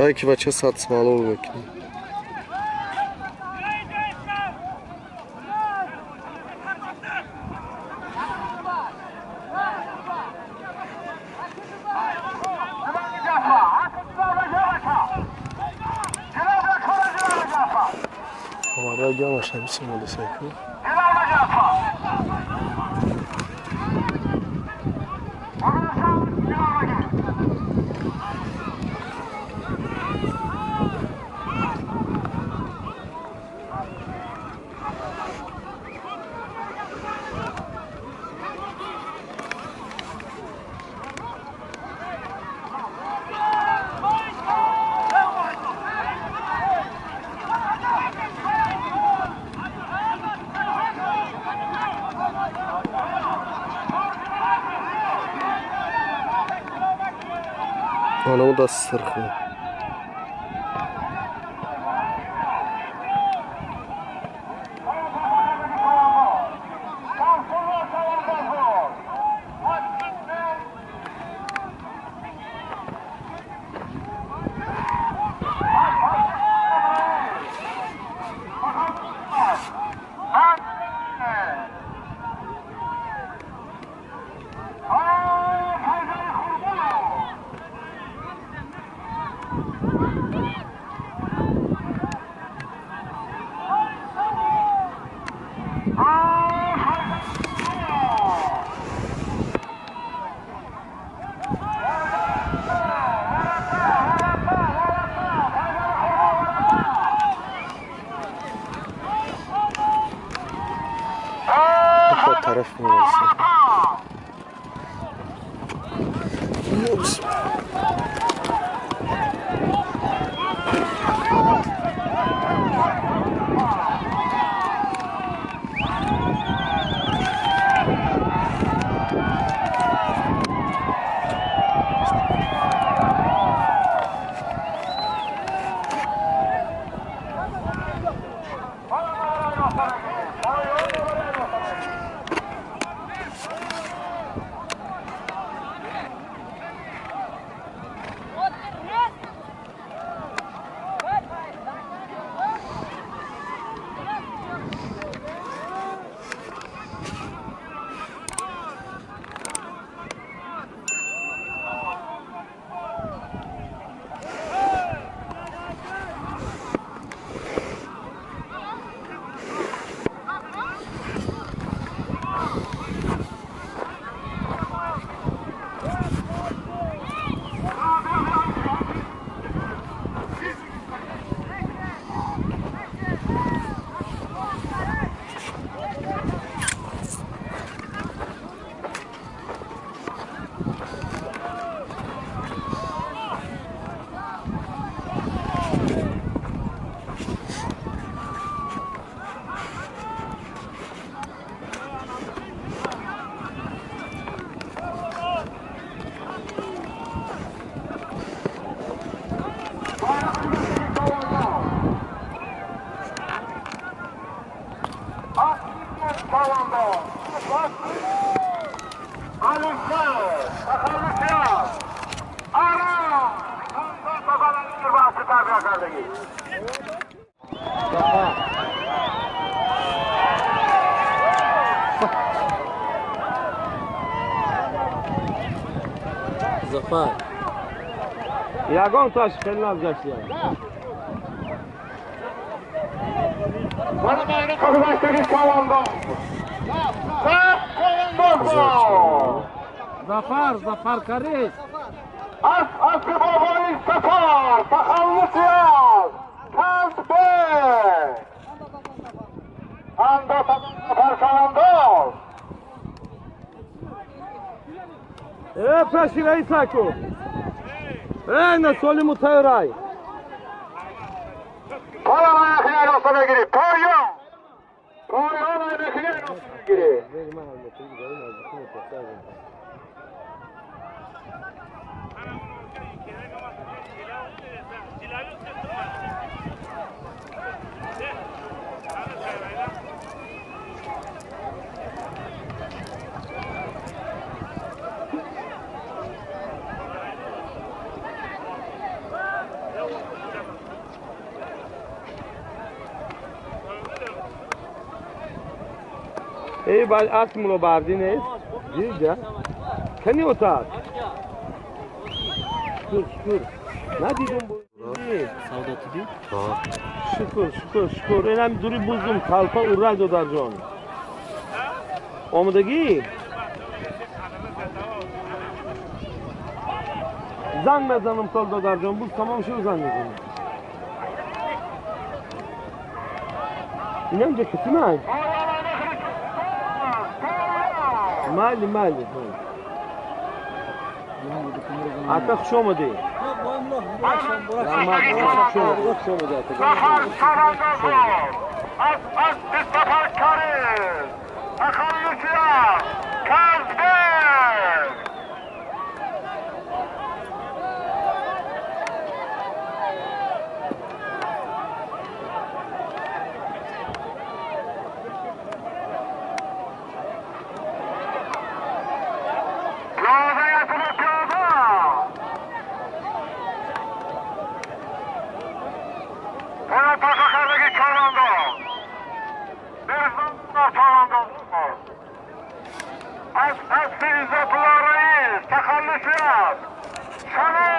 Belki bəlkə satışmalı olur ki. Havalar gəlməşəm bizim oldu səhvi. Onu da sırxı. Taraf mı olsun? Ups. Çalanda. Alişler. Takılmışlar. Ara. Kanka kafadan çıkması tabiye kardeşi. Zafer. Yagon taş kendini alacaksın yani. Bana bayrak arkadaşları Çalanda. Zafer Karis. Aslı babayı Zafer. Takılmışlar. Kant B. Anda Zafer Çalanda. Peşine İsaku. Na soli mu tajraj. Kola ayaklar olsana girip. Koyun. Koyun ayaklar olsana girip. بعد اسم رو بردی نیست دیگه کنی اتاق şükür ندیدم بودی Saudatı değil. şükür اینم دوری buldum kalpa urra dodar can آمدگی زنگ بزنم سال دادر جان بود تمام شو زنگ بزنم اینه اینجا کسی من مالی حتی خوش آمده خوش آمده Zafer Çalanda. Aslı Zafer Karis. Takılmışlar. Kant B. Yolda yatılıp yolda. Hemen Takakardaki Çalanda. Bir zanlar Çalanda. Aslı İzzetullah Reis. Takılmışlar. Şanay.